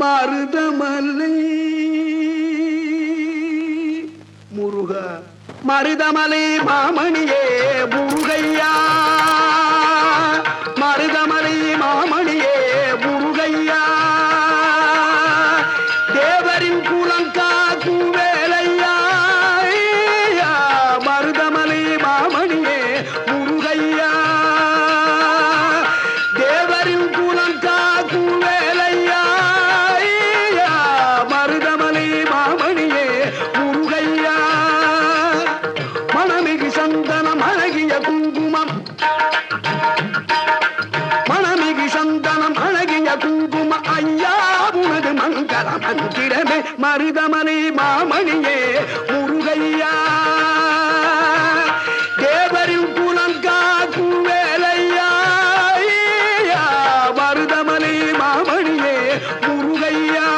மருதமலை முருகா மருதமலை மாமணியே முருகையா மருதமலை மாமணியே முருகையா தேவரின் குலங்காக்கும் வேலையா மருதமலை மாமணியே முருகையா தேவரின் குலங்காக்கும் வேலையா மருதமலை மாமணியே முருகையா மணமிகு சந்தனம் அழகிய குங்குமம் மணமிகு சந்தனம் அழகிய குங்கும ஐயா உனது மங்கள மந்திரமே மருதமலை மாமணியே முருகையா தேவரின் குலங்காக்கும் வேலையா மருதமலை மாமணியே முருகையா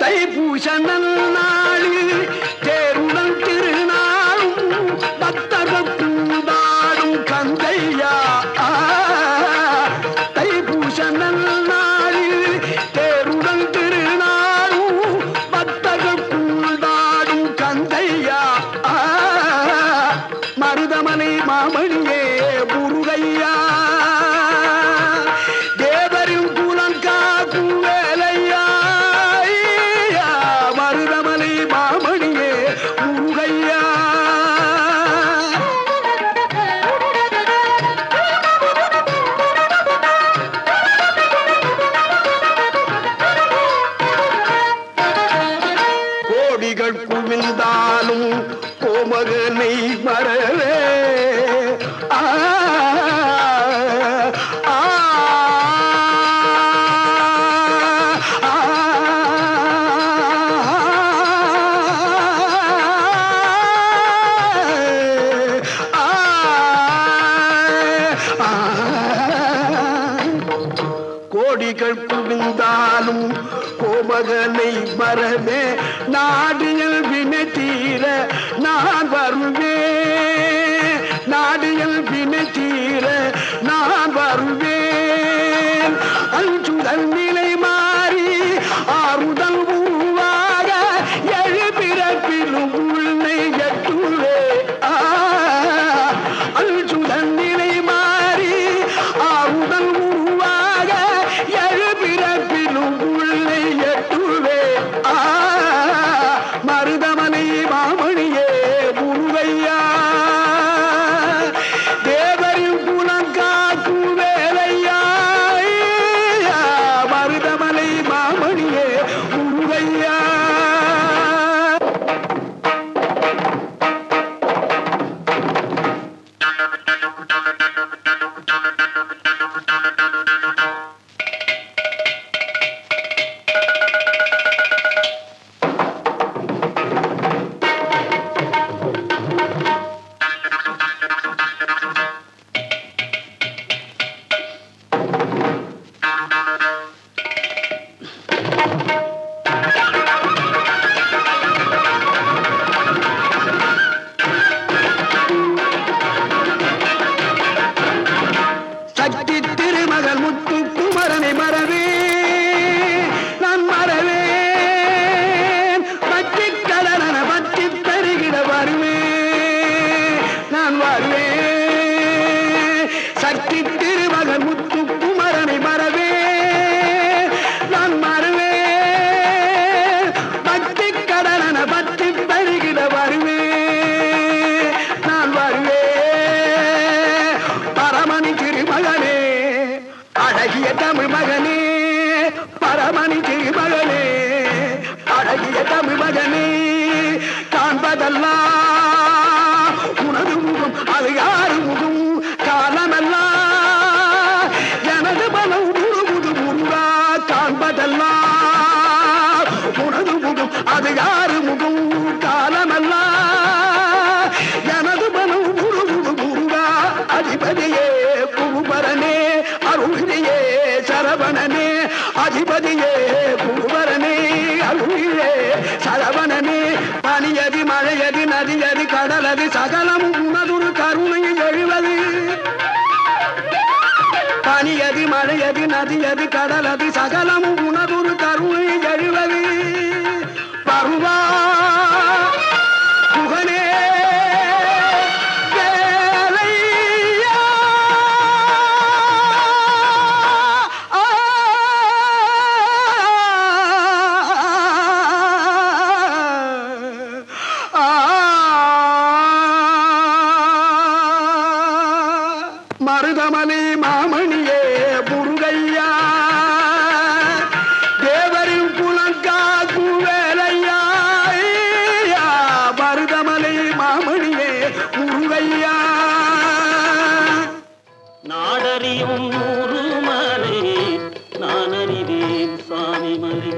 தைப்பூச நன்னாளில் தேருடன் திருநாளும் பக்தர்கள் கூடாடும் கந்தையா தைப்பூச நன்னாளில் தேருடன் திருநாளும் பக்தர்கள் கூடாடும் கந்தையா மருதமலை மாமணியே முருகையா தேவரின் குலங்காக்கும் வேலையா மருதமலை மாமணியே முருகையா கோடிகள் குவிந்தாலும் கோமகனை மறவே கோடிகள் குவிந்தாலும் கோமகனை மறவே நாடியல் வினை தீர நான் வருவேன் நாடியல் வினை தீர நான் வருவேன் அஞ்சுதல் நிலை மாறி ஆறுதல் உருவாக எழுபிறப்பிலும் உன்னை எட்டுவே அஞ்சுதல் நிலை மாறி ஆறுதல் உருவாக எழுபிறப்பிலும் உன்னை எட்டுவே மருதமலை மாமணியே முருகையா தேவரின் குலங்காக்கும் வேலையா மருதமலை மாமணியே முருகையா சக்தி திருமகள் முத்து குமரனை மறவே நான் மறவேன் பற்றி கடலன பற்றி தருகிட வருவேன் நான் வருவேன் சக்தி திருமகள் முத்து குமரனை மறவே நான் மறவேன் பற்றி கடலன பற்றி தருகிட வருவேன் நான் வருவேன் பரமணி திருமகனே அழகிய தமிழ் மகனே பரமணி திருமகனே அழகிய தமிழ் மகனே காண்பதெல்லாம் உனது முகம் அது யாரு முகம் காலமெல்லாம் எனது பலம் முழுமுது முருகா காண்பதெல்லாம் உனது முகம் அது யாரு முகம் காலமெல்லாம் எனது பலம் முழுமுது முருகா அதிபதியே குருபரனே அருளியே சரவணனே அதிபதியே குருபரனே அருளியே சரவணனே மழையது நதியது கடலது சகலமும் உணர்வு கருணை எழுவது பருவா புகனே மருதமலை மாமணியே முருகையா தேவரின் குலங்காக்கு வேலையா மருதமலை மாமணியே முருகையா நாடறியும் நூறுமலை நான் அறிவேன் சுவாமி மலை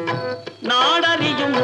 நாடறியும்